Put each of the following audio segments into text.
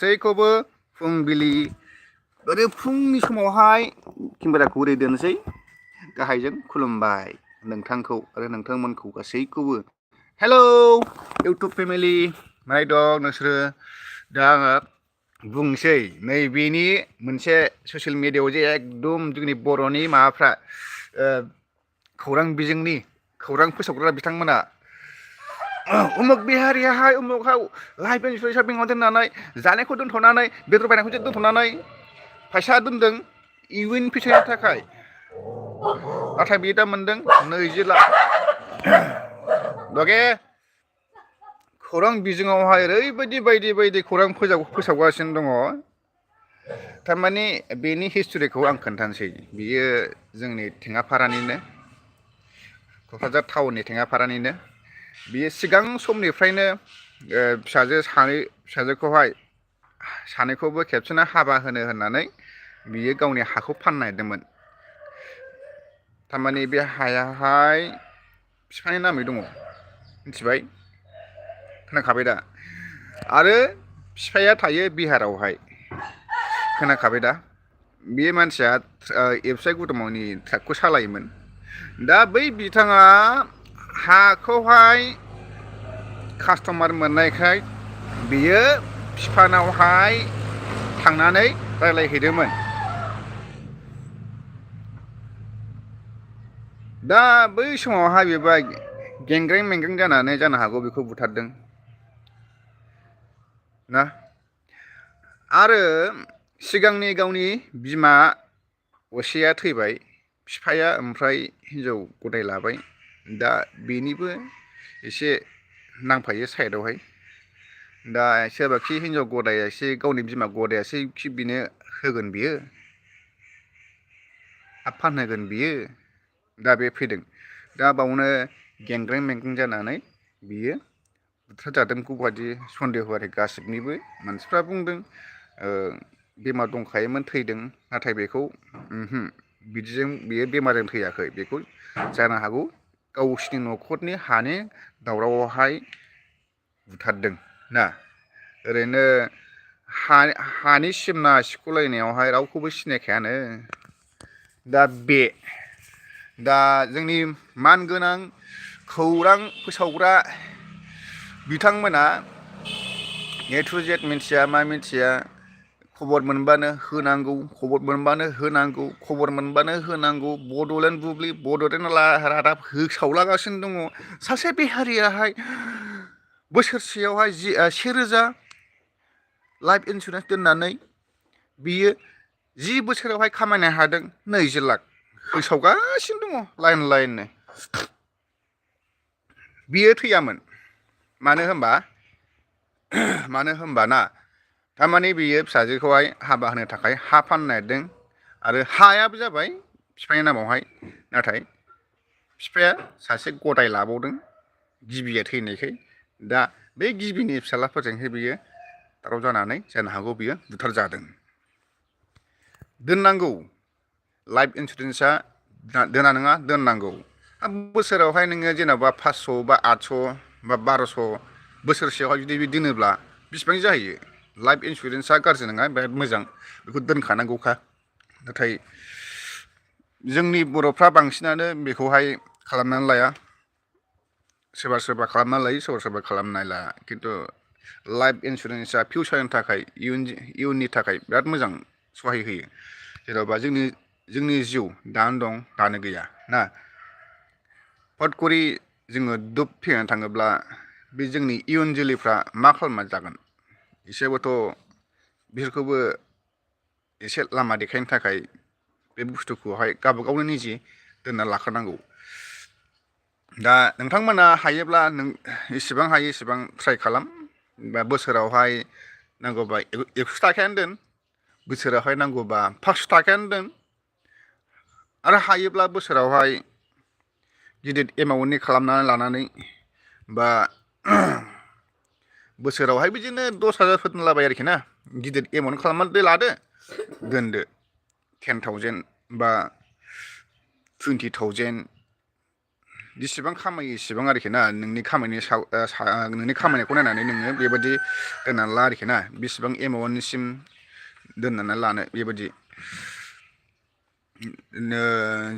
गासैखौबो फुंबिलि ओरै फुंनि समावहाय केमेराखौ ओरै दोनसै गाहायजों खुलुमबाय नोंथांखौ आरो नोंथांमोनखौ गासैखौबो हेलौ इउटुब फेमिलि मारै दं नोंसोरो दा आङो बुंसै नैबेनि मोनसे ससियेल मिडियायाव जे एकदम जोंनि बर'नि माबाफ्रा खौरां बिजोंनि खौरां फोसावग्रा बिथांमोना उमुक बिहारियाहाय उमुकहाय लाइफ इन्सुरेन्स बेंकआव दोननानै जानायखौ दोनथ'नानै बेदर बायनायखौ दोनथ'नानै फैसा दोनदों इयुन फिउचारनि थाखाय नाथाय बियो दा मोनदों 20 लाख दगे खौरां बिजोङावहाय ओरैबायदि बायदि खौरां फोसावगासिनो दङ थारमाने बेनि हिस्ट'रिखौ आं खोन्थानोसै बियो जोंनि थेङाफारानिनो क'क्राझार टाउननि थेङाफारानिनो बियो सिगां समनिफ्रायनो फिसाजोखौहाय सानैखौबो खेबसेनो हाबा होनो होननानै बियो गावनि हाखौ फाननो नागिरदोंमोन थारमाने बे हायाहाय बिफानि नामै दङ मिथिबाय खोनाखाबाय दा आरो बिफाया थायो बिहारावहाय खोनाखाबाय दा बे मानसिया एफसाइ गुदुमावनि ट्राकखौ सालायोमोन दा बै बिथाङा हाखौहाय कास्टमार मोननायखाय बियो बिफानावहाय थांनानै रायलायहैदोंमोन दा बै समावहाय बेबा गेंग्रें मेंग्रें जानानै जानो हागौ बेखौ बुथारदों ना आरो सिगांनि गावनि बिमा असेया थैबाय बिफाया ओमफ्राय हिनजाव गदाय लाबाय दा बेनिबो एसे नांफायो साइडआवहाय दा सोरबाखि हिनजाव गदाया एसे गावनि बिमा गदायासो खि बिनो होगोन बियो फानहोगोन बियो दा बे फैदों दा बावनो गेंग्रें मेंग्रें जानानै बियो बुथारजादों गुवाहाटि सन्देह'आरि गासिबनिबो मानसिफ्रा बुंदों बेमार दंखायोमोन थैदों नाथाय बेखौ बिदिजों बियो बेमारजों थैयाखै बेखौ जानो हागौ गावसिनि न'खरनि हानि दावरावआवहाय बुथारदों ना ओरैनो हानि सिमना सिख'लायनायावहाय रावखौबो सिनायखायानो दा जोंनि मानगोनां खौरां फोसावग्रा बिथांमोना ए टु जेड मिथिया मा मिथिया खबर मोनबानो होनांगौ बड'लेण्ड बुब्लि बड'लेण्ड रादाब होसावलागासिनो दङ सासे बिहारियाहाय बोसोरसेयावहाय 1000 लाइफ इन्सुरेन्स दोननानै बियो 10 बोसोरावहाय खामायनो हादों 20 लाख होसावगासिनो दङ लाइननो बियो थैयामोन मानो होनबा ना थारमाने बियो फिसाजोखौहाय हाबा होनो थाखाय हा फाननो नागिरदों आरो हायाबो जाबाय बिफानि नामावहाय नाथाय बिफाया सासे गदाय लाबावदों गिबिया थैनायखाय दा बे गिबिनि फिसाज्लाफोरजोंहाय बियो दावराव जानानै जानो हागौ बियो बुथारजादों दोननांगौ लाइफ इन्सुरेन्सआ दोना नङा दोननांगौ बोसोरावहाय नोङो जेनेबा 500 बा 800 बा 1200 बोसोरसेयावहाय जुदि बि दोनोब्ला बेसेबां जाहैयो लाइफ इन्सुरेन्सआ गाज्रि नङा बिराद मोजां बेखौ दोनखानांगौखा नाथाय जोंनि बर'फ्रा बांसिनानो बेखौहाय खालामनानै लाया सोरबा खालामना लायो सोरबा खालामना लाया खिन्थु लाइफ इन्सुरेन्सआ फिउचारनि थाखाय इयुननि थाखाय बिराद मोजां सहाय होयो जेन'बा जोंनि जिउ दानो दं दानो गैया ना फटकरि जोङो दुब थैनानै थाङोब्ला बे जोंनि इयुन जोलैफ्रा मा खालामना जागोन एसेबोथ' बिसोरखौबो एसे लामा देखायनो थाखाय बे बुस्थुखौहाय गावबागावनो निजे दोनना लाखानांगौ दा नोंथांमोना हायोब्ला एसेबां हायो एसेबां ट्राइ खालाम बा बोसोरावहाय नांगौबा 100 थाखायानो दोन बोसोरावहाय नांगौबा 500 थाखायानो दोन आरो हायोब्ला बोसोरावहाय गिदिर एमाउन्टनि खालामनानै लानानै बा बोसोरावहाय बिदिनो 10,000 दोनलाबाय आरोखि ना गिदिर एमाउन्ट खालामनानै लादो दोनदो 10,000 बा 20,000 जेसेबां खामायो एसेबां आरोखि ना नोंनि नोंनि खामायनायखौ नायनानै नोङो बेबायदि दोननानै ला आरोखि ना बेसेबां एमाउन्टनिसिम दोननानै लानो बेबायदि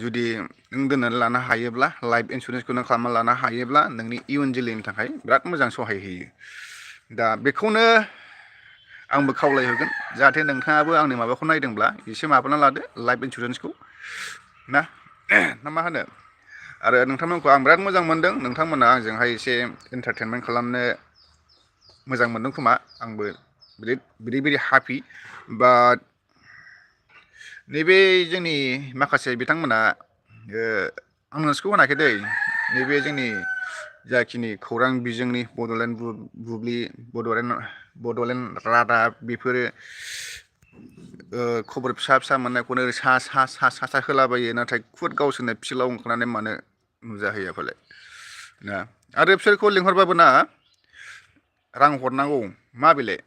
जुदि नों दोननानै लानो हायोब्ला लाइफ इन्सुरेन्सखौ नों खालामना लानो हायोब्ला नोंनि इयुन जोलैनि थाखाय बिराद मोजां सहाय होयो दा बेखौनो आंबो खावलायहरगोन जाहाथे नोंथाङाबो आंनि माबाखौ नायदोंब्ला एसे माबाना लादो लाइफ इन्सुरेन्सखौ ना मा होनो आरो नोंथांमोनखौ आं बिराद मोजां मोनदों नोंथांमोना आंजोंहाय एसे एन्टारटेनमेन्ट खालामनो मोजां मोनदों खोमा आंबो बिदि हापि बाट नैबे जोंनि माखासे बिथांमोना आनौन्सखौ होनाखै दै नैबे जोंनि जाखिनि खौरां बिजोंनि बड'लेण्ड बुब्लि बड'लेण्ड रादाब बेफोरो खबर फिसा फिसा मोननायखौनो सा होलाबायो नाथाय खुद गावसोरनो फिल्डआव ओंखारनानै मानो नुजाहैया फालाय ना आरो बिसोरखौ लिंहरबाबो ना रां हरनांगौ मा बेले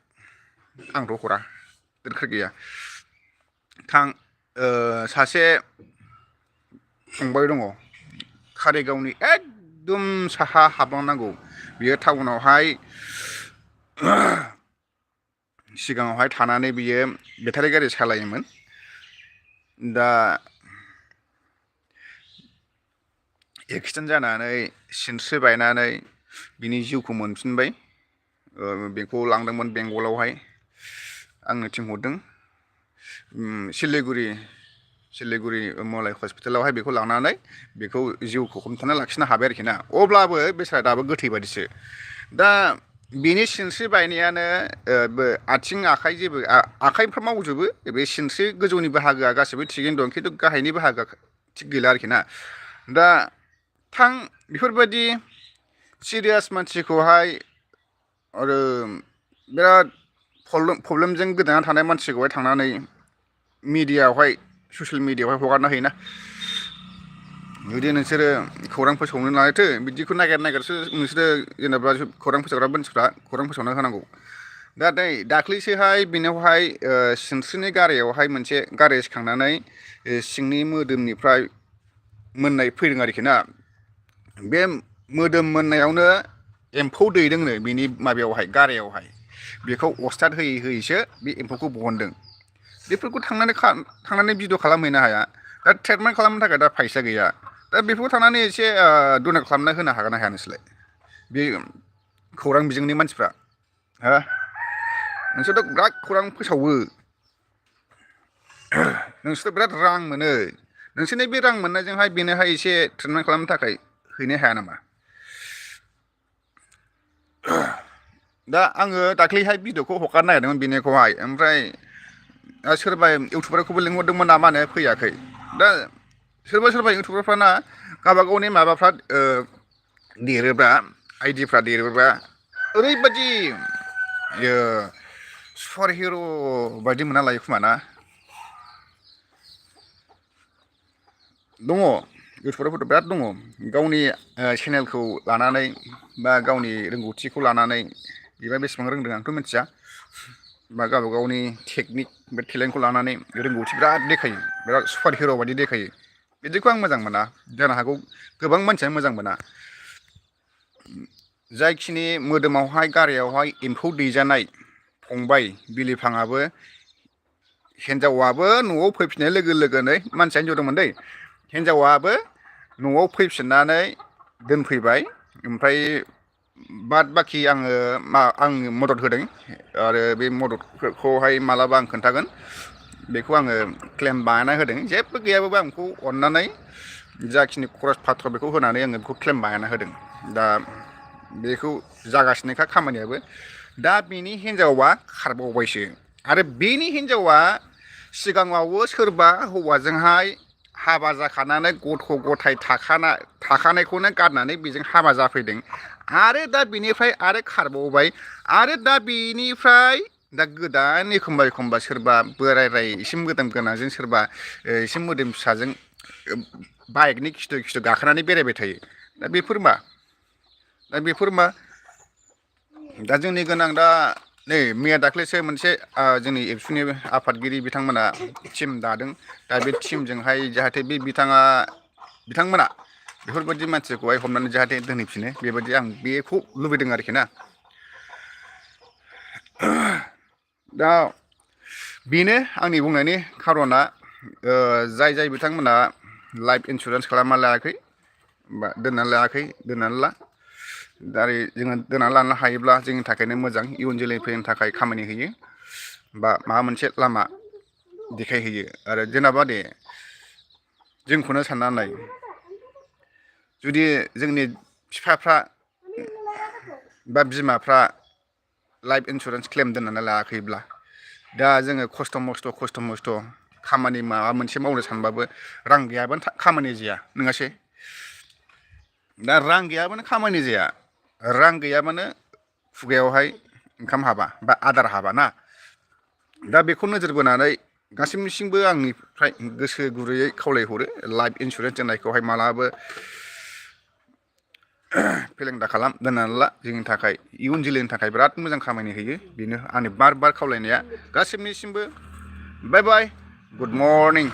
आंथ' हरा दरखार गैया थां सासे फंबाय दङ कारिगावनि एकदम साहा हाबलांनांगौ बियो टाउनावहाय सिगाङावहाय थानानै बियो बेटारि गारि सालायोमोन दा एक्सिडेन्ट जानानै सिनस्रि बायनानै बिनि जिउखौ मोनफिनबाय बेखौ लांदोंमोन बेंगलावहाय आंनो थिनहरदों सिलिगुरि मलाय हस्पिटालावहाय बेखौ लांनानै बेखौ जिउखौ हमथाना लाखिनो हाबाय आरोखि ना अब्लाबो बेसारा दाबो गोथै बादिसो दा बिनि सिनस्रि बायनायानो आथिं आखाइ जेबो आखाइफ्रा मावजोबो बे सिनस्रि गोजौनि बाहागोआ गासैबो थिगैनो दं खिन्थु गाहायनि बाहागोआ थिग गैला आरोखि ना दा बेफोरबायदि सिरियास मानसिखौहाय आरो बिराद प्रब्लेमजों गोदोना थानाय मानसिखौहाय थांनानै मिडियायावहाय ससियेल मिडियायावहाय हगारना होयोना जुदि नोंसोरो खौरां फोसावनो नालायथो बिदिखौ नागिरसो नोंसोरो जेनेबा खौरां फोसावग्रा मानसिफ्रा खौरां फोसावना होनांगौ दा दाख्लैसोहाय बेनावहाय सिनस्रिनि गारायावहाय मोनसे गाराय सिखांनानै सिंनि मोदोमनिफ्राय मोननाय फैदों आरोखि ना बे मोदोम मोननायावनो एम्फौ दैदोंनो बिनि माबायावहाय गारायावहाय बेखौ अस्थाद होयै होयैसो बे एम्फौखौ बहनदों बेफोरखौ थांनानै भिडिअ खालामहैनो हाया दा ट्रिटमेन्ट खालामनो थाखाय दा फैसा गैया दा बेफोरखौ थांनानै एसे डनेट खालामना होनो हागोन ना हाया नोंसोरलाय बे खौरां बिजोंनि मानसिफ्रा हा नोंसोरथ' बिराद खौरां फोसावो नोंसोरथ' बिराद रां मोनो नोंसोरनि बे रां मोननायजोंहाय बेनोहाय एसे ट्रिटमेन्ट खालामनो थाखाय हैनो हाया नामा दा आङो दाख्लैहाय भिडिअखौ हगारनो नागिरदोंमोन बेनिखौहाय ओमफ्राय सोरबा इउटुबारखौबो लिंहरदोंमोन नामानो फैयाखै दा सोरबा इउटुबारफ्राना गावबा गावनि माबाफ्रा देरोब्ला आइडिफ्रा देरोब्ला ओरैबायदि सुपार हिर' बायदि मोनना लायो खोमा ना दङ इउटुबारफोर बिराद दङ गावनि चेनेलखौ लानानै बा गावनि रोंगौथिखौ लानानै बेबा बेसेबां रोंदों आंथ' मिथिया बा गावबा गावनि टेकनिक बे टेलेन्टखौ लानानै रोंगौथि बिराद देखायो बिराद सुपार हिर' बायदि देखायो बिदिखौ आं मोजां मोना जानो हागौ गोबां मानसियानो मोजां मोना जायखिनि मोदोमावहाय गारायावहाय एम्फौ दैजानाय फंबाय बिलिफाङाबो हिन्जावाबो न'आव फैफिननाय लोगो लोगोनो मानसिया हिन्जाव दंमोन दै हिन्जावाबो न'आव फैफिननानै दोनफैबाय ओमफ्राय बाद बाखि आं मदद होदों आरो बे मददखौहाय मालाबा आं खोन्थागोन बेखौ आङो क्लेम बानायना होदों जेबो गैयाबाबो आंखौ अननानै जाखिनि खरस पात्र बेखौ होनानै आङो बेखौ क्लेम बानायना होदों दा बेखौ जागासिनोखा खामानियाबो दा बेनि हिन्जावा खारबावबायसो आरो बेनि हिन्जावा सिगाङावबो सोरबा हौवाजोंहाय हाबा जाखानानै गथ' गथाय थाखानायखौनो गारनानै बेजों हाबा जाफैदों आरो दा बेनिफ्राय आरो खारबावबाय आरो दा बेनिफ्राय दा गोदान एखमबा सोरबा बोराय एसे मोदोम गोनांजों सोरबा एसे मोदोम फिसाजों बाइकनि खिथु गाखोनानै बेरायबाय थायो दा बेफोर मा दा जोंनि गोनां दा नै मैया दाख्लैसो मोनसे जोंनि एबसुनि आफादगिरि बिथांमोना टिम दादों दा बे टिमजोंहाय जाहाथे बिथांमोना बेफोरबायदि मानसिखौहाय हमनानै जाहाथे दोनहैफिनो बेबायदि आं बेखौ लुबैदों आरोखि ना दा बेनो आंनि बुंनायनि खार'ना जाय बिथांमोना लाइफ इन्सुरेन्स खालामना लायाखै बा दोननानै लायाखै दोननानै ला दारै जोङो दोननानै लानो हायोब्ला जोंनि थाखायनो मोजां इयुन जोलैफोरनि थाखाय खामानि होयो बा माबा मोनसे लामा देखायहैयो आरो जेनेबा दे जोंखौनो साननानै नाय जुदि जोंनि बिफाफ्रा बा बिमाफ्रा लाइफ इन्सुरेन्स क्लेम दोननानै लायाखैब्ला दा जोङो खस्थ' मस्थ' खामानि माबा मोनसे मावनो सानबाबो रां गैयाबानो खामानि जाया नङासै दा रां गैयाबानो खामानि जाया रां गैयाबानो खुगायावहाय ओंखाम हाबा बा आदार हाबा ना दा बेखौ नोजोर बोनानै गासैनिसिमबो आंनिफ्राय गोसो गुरैयै खावलायहरो लाइफ इन्सुरेन्स दोननायखौहाय मालाबो फेलें दा खालाम दोननानै ला जोंनि थाखाय इयुन जोलैनि थाखाय बिराद मोजां खामानि होयो बेनो आंनि बार खावलायनाया गासैनिसिमबो बाय बाय गुड मर्निं